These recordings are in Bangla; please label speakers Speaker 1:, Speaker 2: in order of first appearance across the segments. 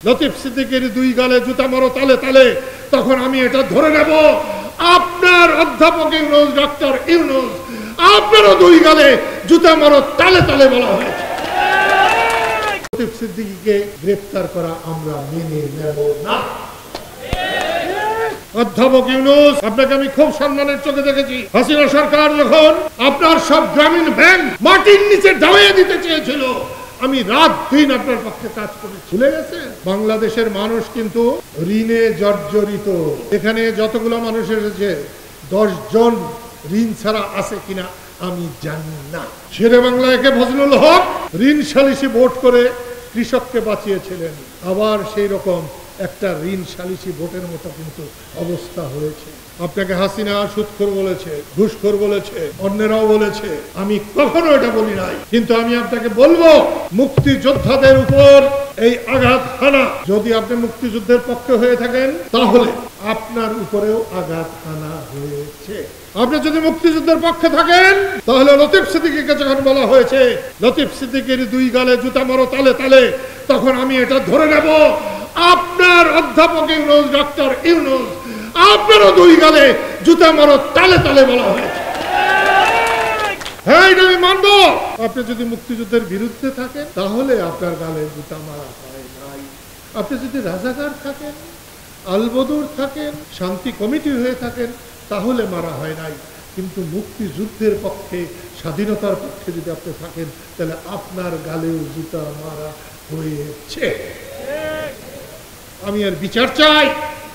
Speaker 1: লতিফ সিদ্দিকীর দুই গালে জুতা মারো তালে তালে, তখন আমি এটা ধরে নেব আপনার অধ্যাপক ইউনূস, ডক্টর ইউনূস, আপনারও দুই গালে জুতা মারো তালে তালে বলা হয়েছে। লতিফ সিদ্দিকীকে গ্রেফতার করা আমরা মেনে নেব না। অধ্যাপক ইউনূস, আপনাকে আমি খুব সম্মানের চোখে দেখেছি। হাসিনা সরকার যখন আপনার সব গ্রামীণ ব্যাংক মাটির নিচে ঢালিয়ে দিতে চেয়েছিল, আমি রাত দিন আপনার পক্ষে কাজ করে। ভুলে গেছে বাংলাদেশের মানুষ কিন্তু ঋণে জর্জরিত। এখানে যতগুলো মানুষ এসেছে 10 জন ঋণ ছাড়া আছে কিনা আমি জানি না। শেরে বাংলা একে ফজলুল হক ঋণ সালিসি ভোট করে কৃষককে বাঁচিয়েছিলেন, আবার সেই রকম একটা ঋণ সালিসি ভোটের মতো কিন্তু অবস্থা হয়েছে। আপনাকে হাসিনা সুদখোর বলেছে, ঘুষখোর বলেছে, অন্যরাও বলেছে, আমি কখনো এটা বলি নাই। কিন্তু আমি আপনাকে বলবো, মুক্তিযোদ্ধাদের উপর এই আঘাত হানা, যদি আপনি মুক্তিযুদ্ধের পক্ষে হয়ে থাকেন তাহলে আপনার উপরেও আঘাত হানা হয়েছে। আপনি যদি মুক্তিযুদ্ধের পক্ষে থাকেন তাহলে লতিফ সিদ্দিকীকে যখন বলা হয়েছে লতিফ সিদ্দিকীর দুই গালে জুতা মারো তালে তালে, তখন আমি এটা ধরে নেব আপনার অধ্যাপক ইউনূস, ডক্টর ইউনূস, আপনারও দুই গালে জুতা মারো তালে তালে বলা হয়েছে। হ্যাঁ, এটা আমি মানব। আপনি যদি মুক্তিযুদ্ধের বিরুদ্ধে থাকেন তাহলে আপনার গালে জুতা মারা হয় নাই। আপনি যদি রাজাকার থাকেন, আলবদর থাকেন, শান্তি কমিটি হয়ে থাকেন, তাহলে মারা হয় নাই। কিন্তু মুক্তিযুদ্ধের পক্ষে, স্বাধীনতার পক্ষে যদি আপনি থাকেন তাহলে আপনার গালেও জুতা মারা হয়েছে। আমি আর বিচার চাই,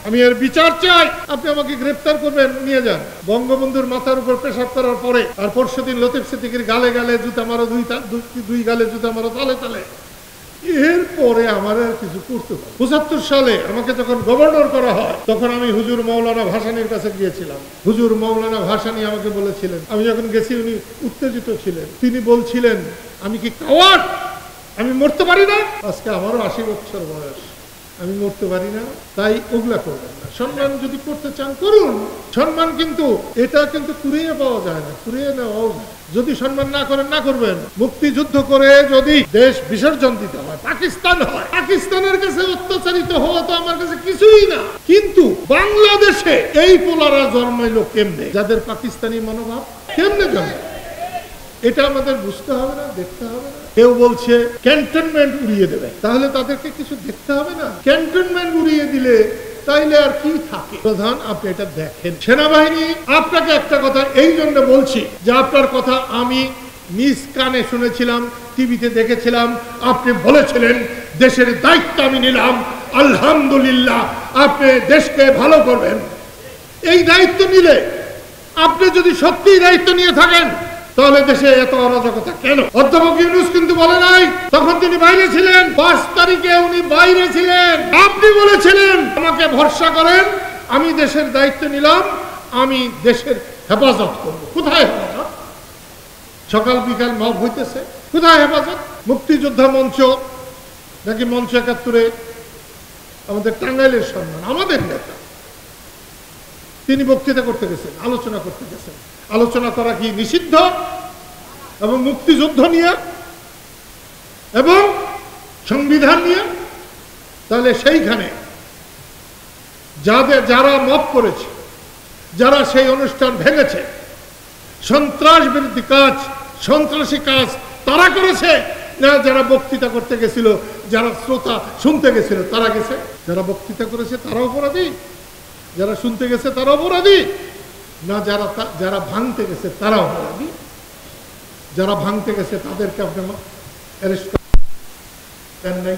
Speaker 1: আমি আর বিচার চাই। আপনি আমাকে গ্রেফতার করবেন, নিয়ে যান। বঙ্গবন্ধুর মাথার উপর পেশাব করার পরে আর পরশুদিন লতিফ সিদ্দিকীর গালে গালে জুতা মারো, দুই গালে জুতা মারো তালে তালে, এরপরে আমার আর কিছু করতে পারে। ৭৫ সালে আমাকে যখন গভর্নর করা হয় তখন আমি হুজুর মৌলানা ভাসানীর কাছে গিয়েছিলাম। হুজুর মৌলানা ভাসানী আমাকে বলেছিলেন, আমি যখন গেছি উনি উত্তেজিত ছিলেন, তিনি বলছিলেন আমি কি কাওয়ার্ড, আমি মরতে পারি না। আজকে আমারও 80 বছর বয়স, আমি মরতে পারি না, তাই ওগুলা করবেন না। সম্মান যদি করতে চান করুন, সম্মান কিন্তু এটা কিন্তু কুড়িয়ে পাওয়া যায় না, কুড়িয়ে নেওয়াও যায়। যদি সম্মান না করেন, না করবেন। মুক্তিযুদ্ধ করে যদি দেশ বিসর্জন দিতে হয়, পাকিস্তান হয়, পাকিস্তানের কাছে অত্যাচারিত হওয়া তো আমার কাছে কিছুই না। কিন্তু বাংলাদেশে এই পোলারা জন্মাইলো কেমনে, যাদের পাকিস্তানি মনোভাব কেমনে জন্মায়, এটা আমাদের বুঝতে হবে না, দেখতে হবে না। কেউ বলছে ক্যান্টনমেন্ট উড়িয়ে দেবে, তাহলে তাদেরকে কিছু দেখতে হবে না? ক্যান্টনমেন্ট উড়িয়ে দিলে তাইলে আর কি থাকে? প্রধান, আপনি এটা দেখেন। সেনাবাহিনী, আপনাকে একটা কথা এই জন্য বলছি যে আপনার কথা আমি নিজ কানে শুনেছিলাম, টিভিতে দেখেছিলাম। আপনি বলেছিলেন দেশের দায়িত্ব আমি নিলাম, আলহামদুলিল্লাহ আপনি দেশকে ভালো করবেন। এই দায়িত্ব নিলে, আপনি যদি সত্যি দায়িত্ব নিয়ে থাকেন তাহলে দেশে এত অরাজকতা কেন? অধ্যাপক ইউনূস কিন্তু বলে নাই, তখন তিনি বাইরে ছিলেন। 5 তারিখে উনি বাইরে ছিলেন। আপনি বলেছিলেন আমাকে ভরসা করেন, আমি দেশের দায়িত্ব নিলাম, আমি দেশের হেফাজত করব। কোথায় হেফাজত? সকাল বিকাল মব হইতেছে, কোথায় হেফাজত? মুক্তিযোদ্ধা মঞ্চ নাকি মঞ্চ ৭১ আমাদের টাঙ্গাইলের সম্মান, আমাদের নেতা, তিনি বক্তৃতা করতে গেছেন, আলোচনা করতে গেছেন। আলোচনা করা কি নিষিদ্ধ? এবং মুক্তিযুদ্ধ নিয়ে এবং সংবিধান নিয়ে? তাহলে সেইখানে যারা মব করেছে, যারা সেই অনুষ্ঠান ভেঙেছে, সন্ত্রাস বিরোধী কাজ, সন্ত্রাসী কাজ তারা করেছে না যারা বক্তৃতা করতে গেছিল, যারা শ্রোতা শুনতে গেছিল তারা গেছে? যারা বক্তৃতা করেছে তারা অপরাধী, যারা শুনতে গেছে তারা অপরাধী না, যারা ভাঙতে গেছে তারা অপরাধী? যারা ভাঙতে গেছে তাদেরকে আপনি অ্যারেস্ট করেন নাই?